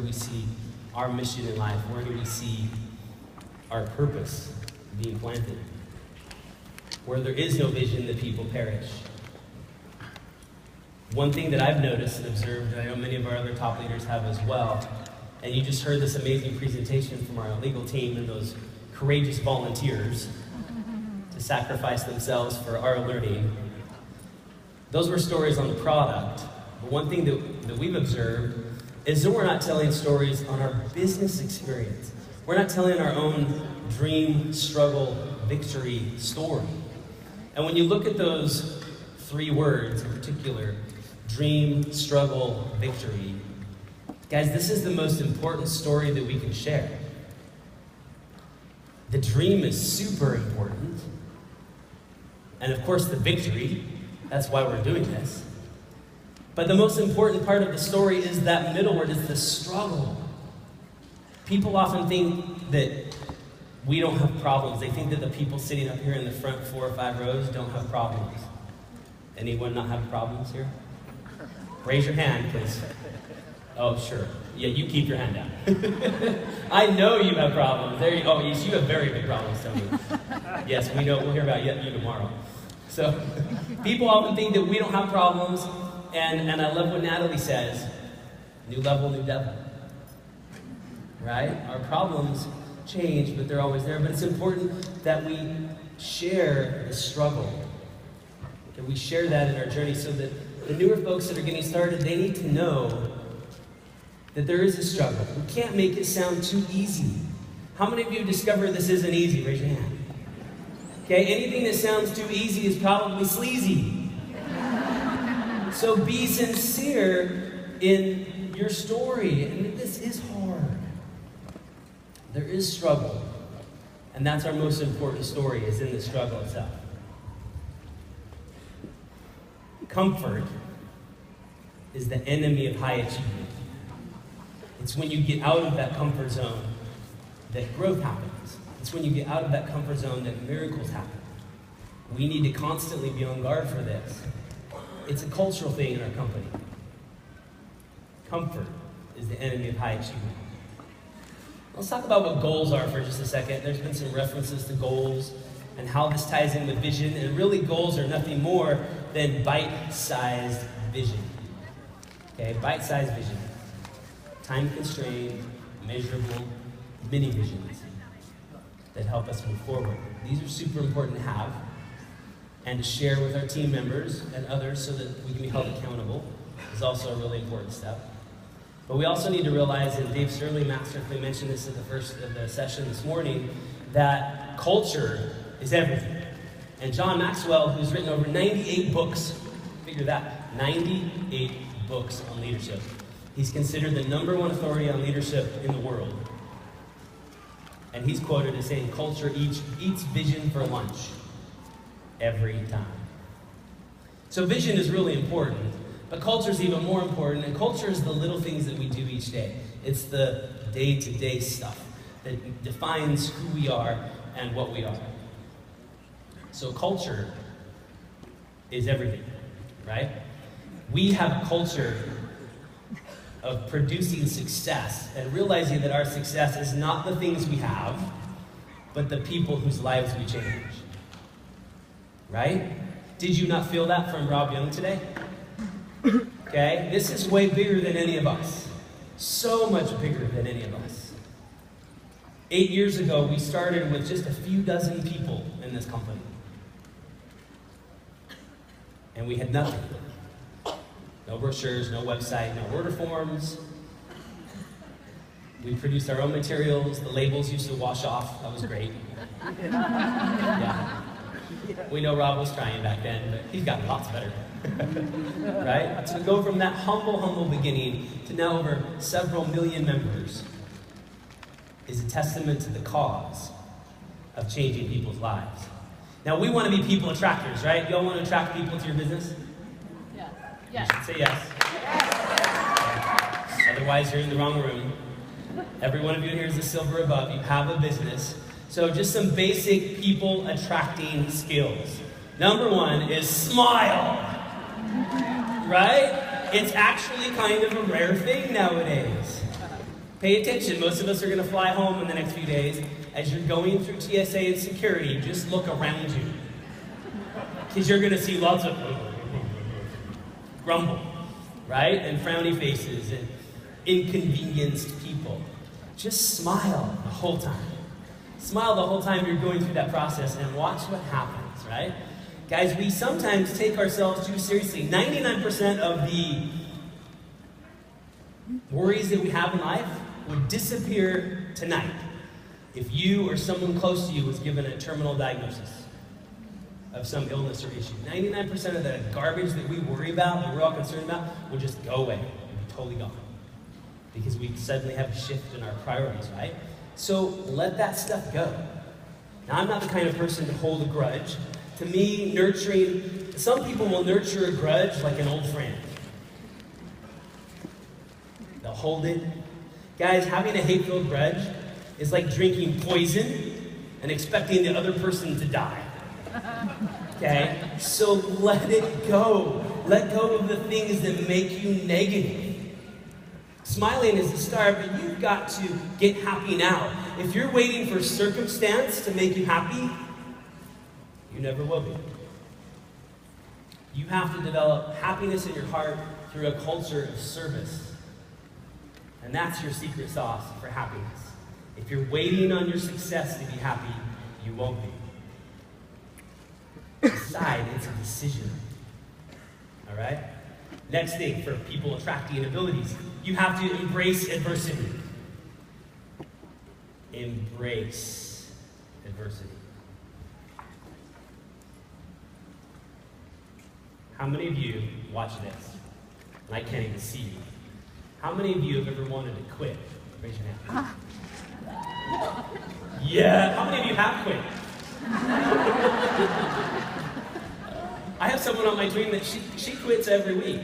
we see our mission in life? Where do we see our purpose being planted? Where there is no vision, the people perish. One thing that I've noticed and observed, and I know many of our other top leaders have as well, and you just heard this amazing presentation from our legal team and those courageous volunteers to sacrifice themselves for our learning. Those were stories on the product. But one thing that we've observed is that we're not telling stories on our business experience. We're not telling our own dream, struggle, victory story. And when you look at those three words in particular, dream, struggle, victory, guys, this is the most important story that we can share. The dream is super important. And of course, the victory, that's why we're doing this. But the most important part of the story is that middle word, is the struggle. People often think that we don't have problems. They think that the people sitting up here in the front 4 or 5 rows don't have problems. Anyone not have problems here? Raise your hand, please. Oh, sure. Yeah, you keep your hand down. I know you have problems. There you go. Oh, yes, you have very big problems, Tony. Yes, we know. We'll hear about you tomorrow. So, people often think that we don't have problems, and I love what Natalie says. New level, new devil. Right? Our problems change, but they're always there. But it's important that we share the struggle. That we share that in our journey so that the newer folks that are getting started, they need to know that there is a struggle. We can't make it sound too easy. How many of you discovered this isn't easy? Raise your hand. Okay, anything that sounds too easy is probably sleazy. So be sincere in your story. And this is hard. There is struggle. And that's our most important story, is in the struggle itself. Comfort is the enemy of high achievement. It's when you get out of that comfort zone that growth happens. It's when you get out of that comfort zone that miracles happen. We need to constantly be on guard for this. It's a cultural thing in our company. Comfort is the enemy of high achievement. Let's talk about what goals are for just a second. There's been some references to goals and how this ties in with vision. And really, goals are nothing more than bite-sized vision. Okay, bite-sized vision. Time-constrained, measurable, mini visions that help us move forward. These are super important to have and to share with our team members and others so that we can be held accountable is also a really important step. But we also need to realize, and Dave Sterling masterfully mentioned this at the first of the session this morning, that culture is everything. And John Maxwell, who's written over 98 books, figure that, 98 books on leadership. He's considered the #1 authority on leadership in the world. And he's quoted as saying, culture eats vision for lunch every time. So vision is really important, but culture is even more important, and culture is the little things that we do each day. It's the day-to-day stuff that defines who we are and what we are. So culture is everything, right? We have a culture of producing success and realizing that our success is not the things we have, but the people whose lives we change. Right? Did you not feel that from Rob Young today? Okay? This is way bigger than any of us. So much bigger than any of us. 8 years ago, we started with just a few dozen people in this company. And we had nothing. No brochures, no website, no order forms. We produced our own materials. The labels used to wash off. That was great. Yeah. We know Rob was trying back then, but he's gotten lots better. Right? To go from that humble beginning to now over several million members is a testament to the cause of changing people's lives. Now, we want to be people attractors, right? You all want to attract people to your business? Yes. You should say yes. Yes. Otherwise, you're in the wrong room. Every one of you here is a silver above. You have a business. So just some basic people attracting skills. #1 is smile. Right? It's actually kind of a rare thing nowadays. Pay attention. Most of us are going to fly home in the next few days. As you're going through TSA and security, just look around you. Because you're going to see lots of grumble, right? And frowny faces and inconvenienced people. Just smile the whole time. Smile the whole time you're going through that process and watch what happens, right? Guys, we sometimes take ourselves too seriously. 99% of the worries that we have in life would disappear tonight if you or someone close to you was given a terminal diagnosis of some illness or issue. 99% of the garbage that we worry about, that we're all concerned about, will just go away and be totally gone. Because we suddenly have a shift in our priorities, right? So let that stuff go. Now, I'm not the kind of person to hold a grudge. To me, nurturing, some people will nurture a grudge like an old friend. They'll hold it. Guys, having a hate-filled grudge is like drinking poison and expecting the other person to die. Okay? So let it go. Let go of the things that make you negative. Smiling is the start, but you've got to get happy now. If you're waiting for circumstance to make you happy, you never will be. You have to develop happiness in your heart through a culture of service. And that's your secret sauce for happiness. If you're waiting on your success to be happy, you won't be. Decide, it's a decision. All right? Next thing for people attracting abilities, you have to embrace adversity. Embrace adversity. How many of you watch this? And I can't even see you. How many of you have ever wanted to quit? Raise your hand. Yeah. How many of you have quit? I have someone on my team that she quits every week.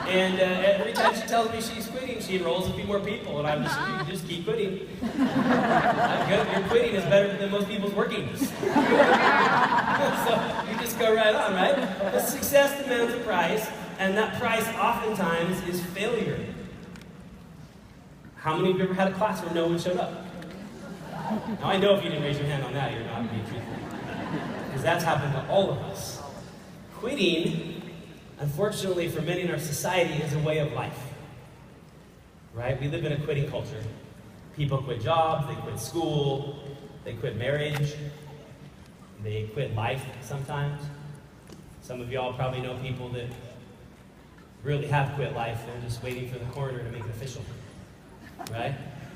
And every time she tells me she's quitting, she enrolls a few more people, and you just keep quitting. I'm good. Your quitting is better than most people's workings. So you just go right on, right? But success demands a price, and that price oftentimes is failure. How many of you ever had a class where no one showed up? Now I know if you didn't raise your hand on that, you're not being truthful. Because that's happened to all of us. Quitting, unfortunately for many in our society, is a way of life. Right? We live in a quitting culture. People quit jobs, they quit school, they quit marriage, they quit life sometimes. Some of y'all probably know people that really have quit life. They're just waiting for the coroner to make it official. Right?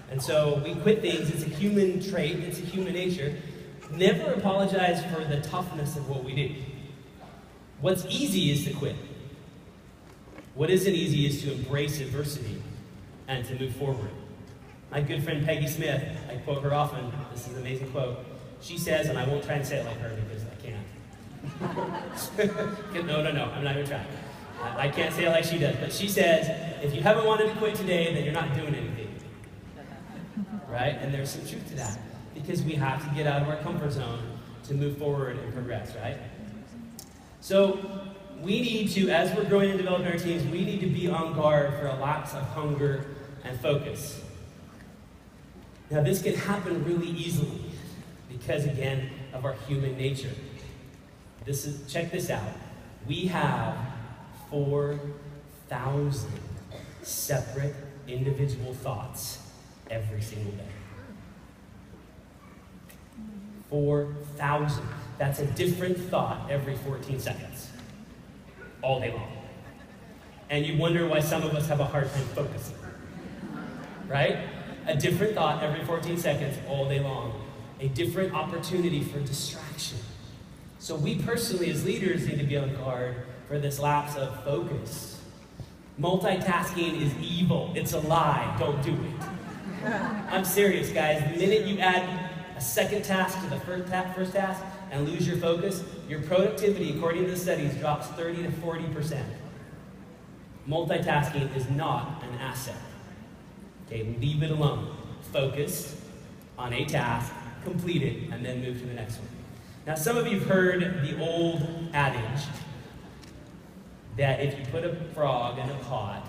And so we quit things. It's a human trait. It's a human nature. Never apologize for the toughness of what we do. What's easy is to quit. What isn't easy is to embrace adversity and to move forward. My good friend Peggy Smith, I quote her often. This is an amazing quote. She says, and I won't try and say it like her because I can't. No, I'm not going to try. I can't say it like she does. But she says, if you haven't wanted to quit today, then you're not doing anything. Right? And there's some truth to that. Because we have to get out of our comfort zone to move forward and progress, right? So we need to, as we're growing and developing our teams, we need to be on guard for a lapse of hunger and focus. Now this can happen really easily because, again, of our human nature. Check this out. We have 4,000 separate individual thoughts every single day. 4,000. That's a different thought every 14 seconds. All day long. And you wonder why some of us have a hard time focusing. Right? A different thought every 14 seconds, all day long. A different opportunity for distraction. So we personally, as leaders, need to be on guard for this lapse of focus. Multitasking is evil. It's a lie. Don't do it. I'm serious, guys. The minute you add a second task to the first task and lose your focus, your productivity, according to the studies, drops 30 to 40%. Multitasking is not an asset. Okay, leave it alone. Focus on a task, complete it, and then move to the next one. Now, some of you have heard the old adage that if you put a frog in a pot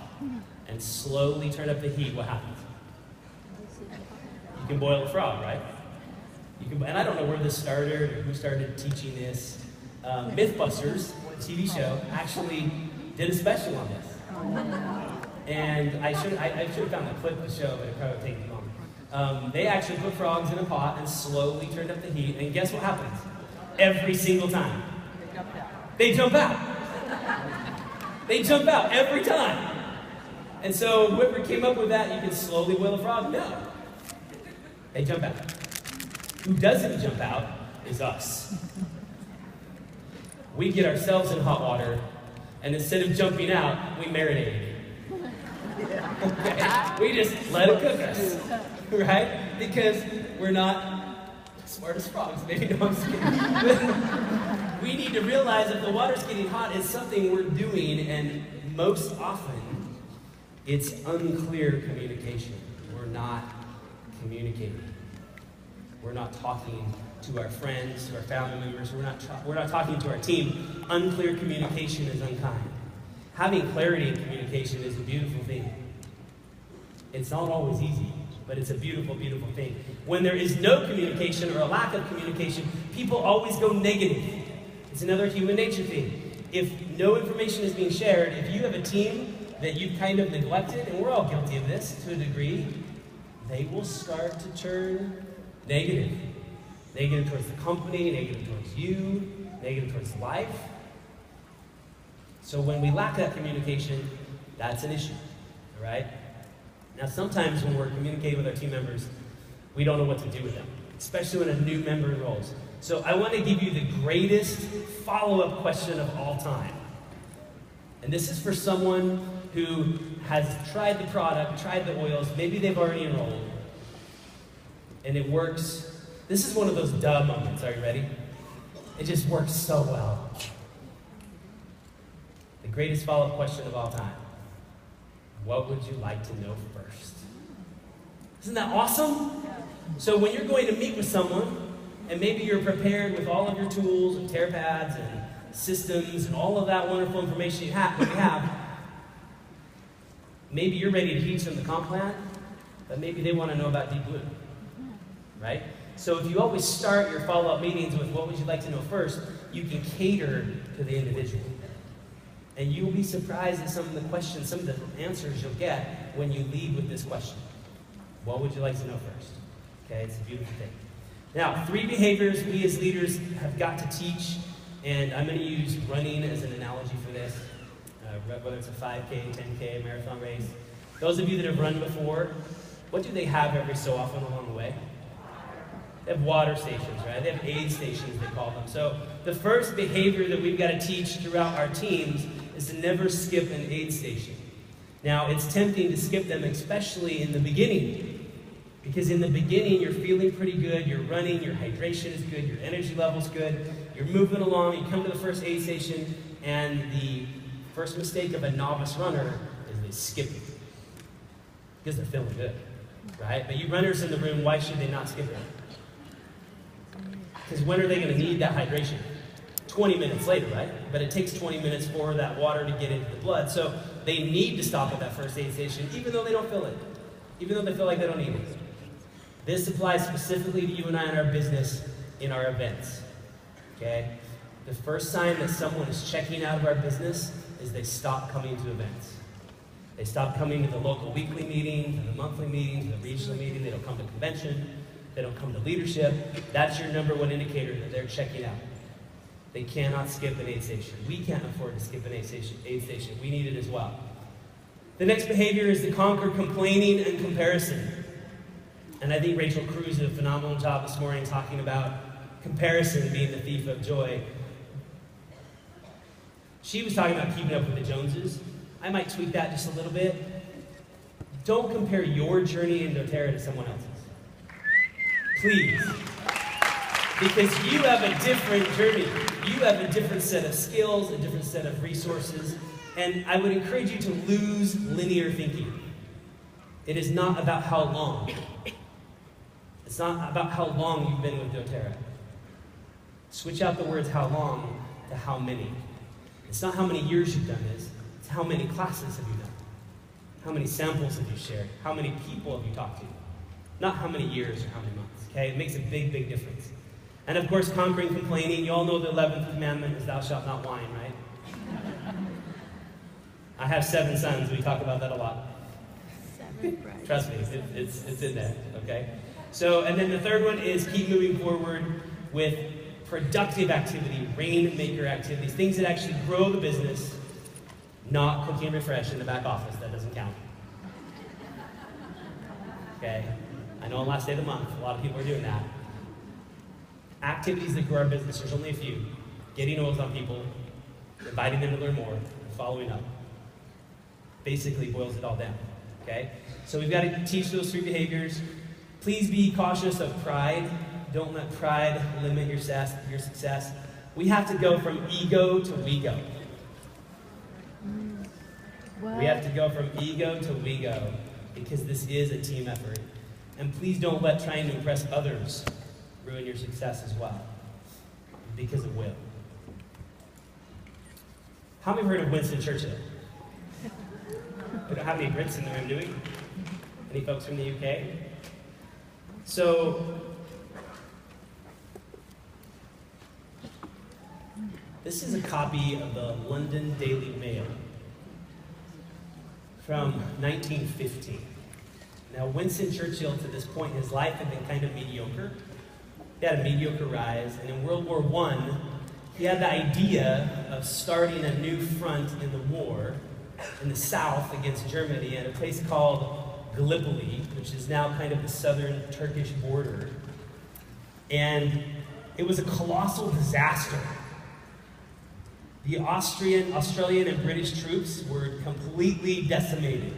and slowly turn up the heat, what happens? You can boil a frog, right? And I don't know where this started or who started teaching this. Mythbusters, the TV show, actually did a special on this. And I should have found the clip of the show, but it probably would take too long. They actually put frogs in a pot and slowly turned up the heat, and guess what happens? Every single time. They jump out. They jump out every time. And so whoever came up with that, you can slowly boil a frog? No. They jump out. Who doesn't jump out is us. We get ourselves in hot water, and instead of jumping out, we marinate it. Okay? We just let it cook us, right? Because we're not smart as frogs. Maybe no, I'm just kidding. We need to realize if the water's getting hot, it's something we're doing, and most often, it's unclear communication. We're not communicating. We're not talking to our friends, to our family members. We're not talking to our team. Unclear communication is unkind. Having clarity in communication is a beautiful thing. It's not always easy, but it's a beautiful, beautiful thing. When there is no communication or a lack of communication, people always go negative. It's another human nature thing. If no information is being shared, if you have a team that you've kind of neglected, and we're all guilty of this to a degree, they will start to turn negative. Negative towards the company, negative towards you, negative towards life. So when we lack that communication, that's an issue, all right? Now sometimes when we're communicating with our team members, we don't know what to do with them, especially when a new member enrolls. So I want to give you the greatest follow-up question of all time. And this is for someone who has tried the product, tried the oils, maybe they've already enrolled, and it works. This is one of those duh moments. Are you ready? It just works so well. The greatest follow-up question of all time. What would you like to know first? Isn't that awesome? So when you're going to meet with someone, and maybe you're prepared with all of your tools and tear pads and systems and all of that wonderful information you have, maybe you're ready to teach them the comp plan, but maybe they want to know about Deep Blue, right? So if you always start your follow-up meetings with what would you like to know first, you can cater to the individual. And you will be surprised at some of the questions, some of the answers you'll get when you lead with this question. What would you like to know first? Okay, it's a beautiful thing. Now, 3 behaviors we as leaders have got to teach, and I'm going to use running as an analogy for this, whether it's a 5K, 10K, marathon race. Those of you that have run before, what do they have every so often along the way? They have water stations, right? They have aid stations, they call them. So the first behavior that we've got to teach throughout our teams is to never skip an aid station. Now, it's tempting to skip them, especially in the beginning. Because in the beginning, you're feeling pretty good, you're running, your hydration is good, your energy level's good, you're moving along, you come to the first aid station, and the first mistake of a novice runner is they skip it. Because they're feeling good, right? But you runners in the room, why should they not skip it? Because when are they going to need that hydration? 20 minutes later, right? But it takes 20 minutes for that water to get into the blood. So they need to stop at that first aid station, even though they don't feel it. Even though they feel like they don't need it. This applies specifically to you and I in our business, in our events. Okay? The first sign that someone is checking out of our business is they stop coming to events. They stop coming to the local weekly meeting, to the monthly meeting, to the regional meeting. They don't come to convention. They don't come to leadership. That's your number one indicator that they're checking out. They cannot skip an aid station. We can't afford to skip an aid station. We need it as well. The next behavior is to conquer complaining and comparison. And I think Rachel Cruz did a phenomenal job this morning talking about comparison being the thief of joy. She was talking about keeping up with the Joneses. I might tweak that just a little bit. Don't compare your journey in doTERRA to someone else's. Please. Because you have a different journey. You have a different set of skills, a different set of resources, and I would encourage you to lose linear thinking. It is not about how long. It's not about how long you've been with doTERRA. Switch out the words how long to how many. It's not how many years you've done this, it's how many classes have you done. How many samples have you shared? How many people have you talked to? Not how many years or how many months, okay? It makes a big, big difference. And of course, conquering complaining. You all know the 11th commandment is thou shalt not whine, right? I have 7 sons. We talk about that a lot. Trust me, it's in there, okay? So, and then the third one is keep moving forward with productive activity, rainmaker activities, things that actually grow the business, not cooking and refresh in the back office. That doesn't count. Okay? I know on last day of the month, a lot of people are doing that. Activities that grow our business, there's only a few. Getting oils on people, inviting them to learn more, and following up. Basically boils it all down. Okay? So we've got to teach those 3 behaviors. Please be cautious of pride. Don't let pride limit your success. We have to go from ego to we go. We have to go from ego to we go because this is a team effort. And please don't let trying to impress others ruin your success as well, because it will. How many have heard of Winston Churchill? We don't have any Brits in the room, do we? Any folks from the UK? So, this is a copy of the London Daily Mail from 1915. Now, Winston Churchill, to this point in his life, had been kind of mediocre. He had a mediocre rise, and in World War I, he had the idea of starting a new front in the war in the south against Germany at a place called Gallipoli, which is now kind of the southern Turkish border. And it was a colossal disaster. The Australian, and British troops were completely decimated.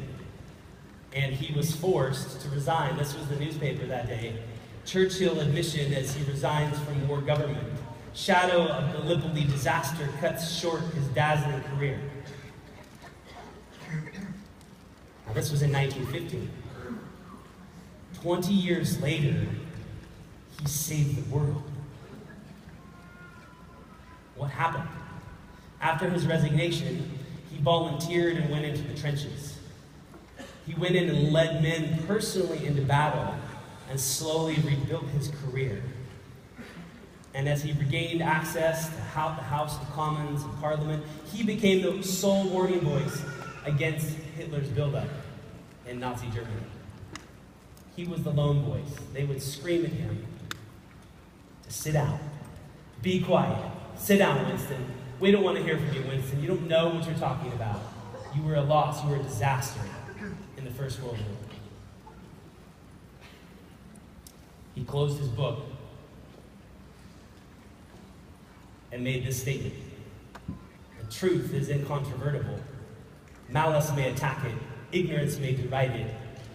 And he was forced to resign. This was the newspaper that day. Churchill admission as he resigns from war government. Shadow of Gallipoli disaster cuts short his dazzling career. Now, this was in 1915. 20 years later, he saved the world. What happened? After his resignation, he volunteered and went into the trenches. He went in and led men personally into battle and slowly rebuilt his career. And as he regained access to the House of Commons and Parliament, he became the sole warning voice against Hitler's buildup in Nazi Germany. He was the lone voice. They would scream at him to sit down, be quiet, sit down, Winston. We don't want to hear from you, Winston. You don't know what you're talking about. You were a loss, you were a disaster in the First World War. He closed his book and made this statement. The truth is incontrovertible. Malice may attack it, ignorance may deride it,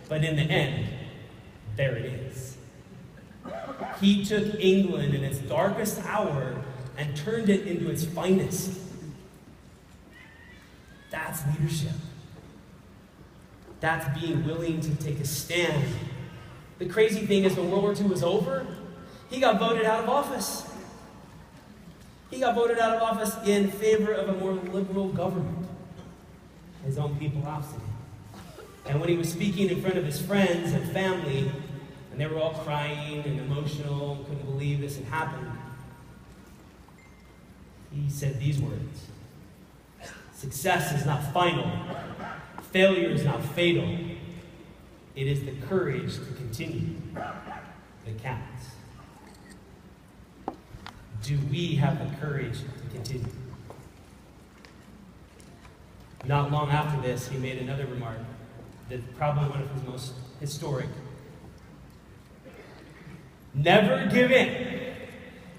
but in the end, there it is. He took England in its darkest hour and turned it into its finest. That's leadership. That's being willing to take a stand. The crazy thing is, when World War II was over, he got voted out of office. He got voted out of office in favor of a more liberal government. His own people ousted him. And when he was speaking in front of his friends and family, and they were all crying and emotional, couldn't believe this had happened, he said these words: "Success is not final. Failure is not fatal. It is the courage to continue that counts." Do we have the courage to continue? Not long after this, he made another remark that's probably one of his most historic. Never give in.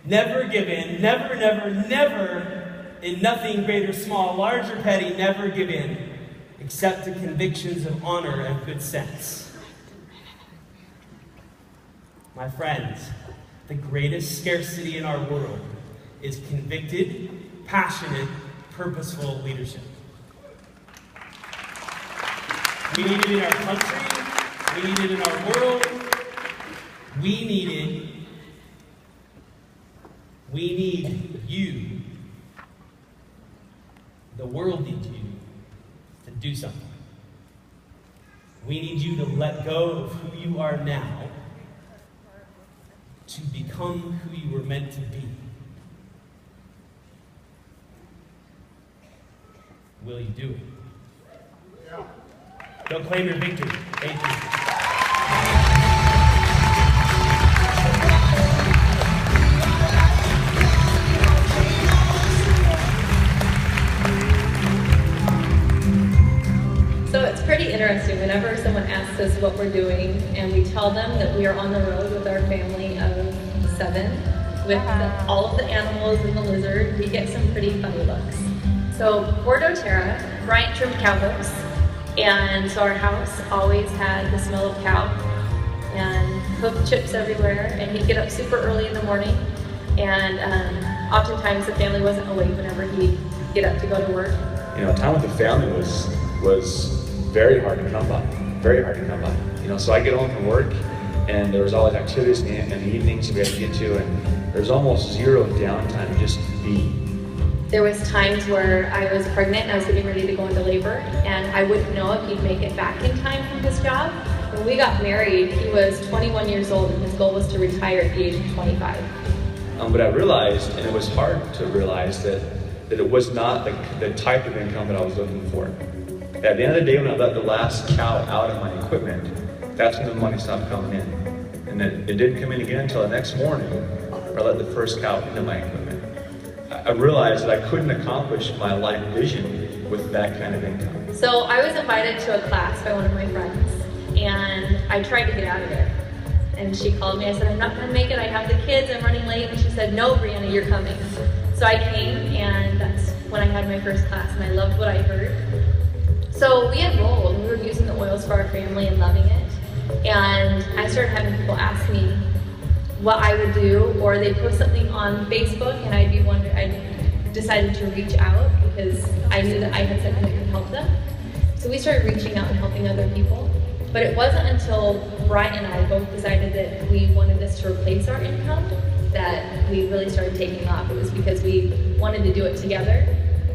Never give in. Never, never, never, in nothing great or small, large or petty, never give in, except to convictions of honor and good sense. My friends, the greatest scarcity in our world is convicted, passionate, purposeful leadership. We need it in our country. We need it in our world. We need you. The world needs you to do something. to let go of who you are now to become who you were meant to be? Will you do it? Yeah. Don't claim your victory. Thank you. So it's pretty interesting whenever someone asks us what we're doing and we tell them that we are on the road with our family of 7 with all of the animals and the lizard, we get some pretty funny looks. So for doTERRA, Bryant trimmed cow hooves, and so our house always had the smell of cow and hoof chips everywhere, and he'd get up super early in the morning, and oftentimes the family wasn't awake whenever he'd get up to go to work. You know, time with the family was very hard to come by, very hard to come by. You know, so I get home from work, and there was always activities in the evenings we had to get to, and there's almost zero downtime, just be. There was times where I was pregnant and I was getting ready to go into labor, and I wouldn't know if he'd make it back in time from his job. When we got married, he was 21 years old, and his goal was to retire at the age of 25. But I realized, and it was hard to realize, that it was not the type of income that I was looking for. At the end of the day, when I let the last cow out of my equipment, that's when the money stopped coming in. And it didn't come in again until the next morning, where I let the first cow into my equipment. I realized that I couldn't accomplish my life vision with that kind of income. So I was invited to a class by one of my friends, and I tried to get out of it. And she called me, I said, I'm not gonna make it, I have the kids, I'm running late. And she said, no, Brianna, you're coming. So I came, and that's when I had my first class, and I loved what I heard. So we enrolled, and we were using the oils for our family and loving it. And I started having people ask me what I would do, or they post something on Facebook, and I decided to reach out because I knew that I had something that could help them. So we started reaching out and helping other people. But it wasn't until Brian and I both decided that we wanted this to replace our income that we really started taking off. It was because we wanted to do it together.